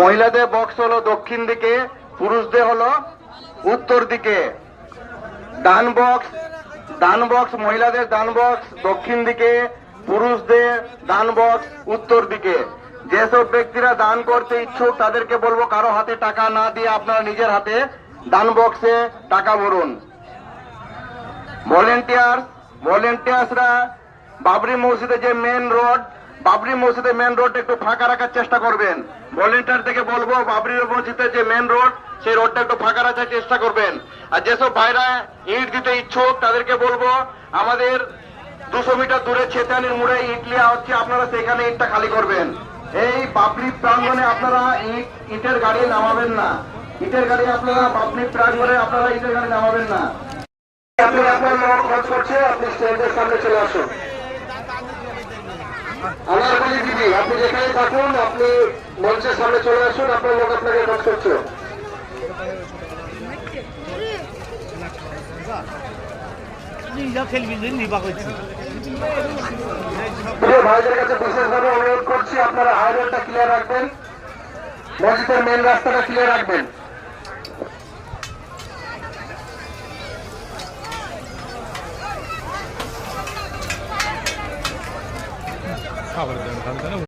মহিলাদের বক্স হলো দক্ষিণ দিকে, পুরুষদের হলো উত্তর দিকে। দান বক্স মহিলাদের দান বক্স দক্ষিণ দিকে, পুরুষদের দান বক্স উত্তর দিকে। যেসব ব্যক্তিরা দান করতে ইচ্ছুক তাদেরকে বলবো কারো হাতে টাকা না দিয়ে আপনারা নিজের হাতে দান বক্সে টাকা ভরুন। ভলেন্টিয়ার্সরা বাবরি মসজিদের যে মেন রোড একটু ফাঁকা রাখার চেষ্টা করবেন। ভলেন্টিয়ার থেকে বলবো বাবরি মসজিদের যে মেন রোড সেই রোডটা একটু ফাঁকা রাখার চেষ্টা করবেন। আর যেসব ভাইরা ইট দিতে ইচ্ছুক তাদেরকে বলবো আমাদের 200 মিটার দূরে ছেতানির মোড়ে ইট লিয়া হচ্ছে, আপনারা সেখানে ইটটা খালি করবেন। এই বাবরি প্রাঙ্গণে আপনারা ইটের গাড়ি নামাবেন না। বাবরি প্রাঙ্গণে আপনারা ইটের গাড়ি নামাবেন না। আপনি আপনার লোক খরচ করছে, আপনি স্টেজের সামনে চলে আসুন। আমার বলি দিদি, আপনি যেখানে থাকুন আপনি মঞ্চের সামনে চলে আসুন, আপনার লোক আপনাকে খরচ করছে। ভাইদের কাছে বিশেষভাবে অনুরোধ করছি আপনারা হাই রোডটা ক্লিয়ার রাখবেন, মসজিদের মেন রাস্তাটা ক্লিয়ার রাখবেন। খাবার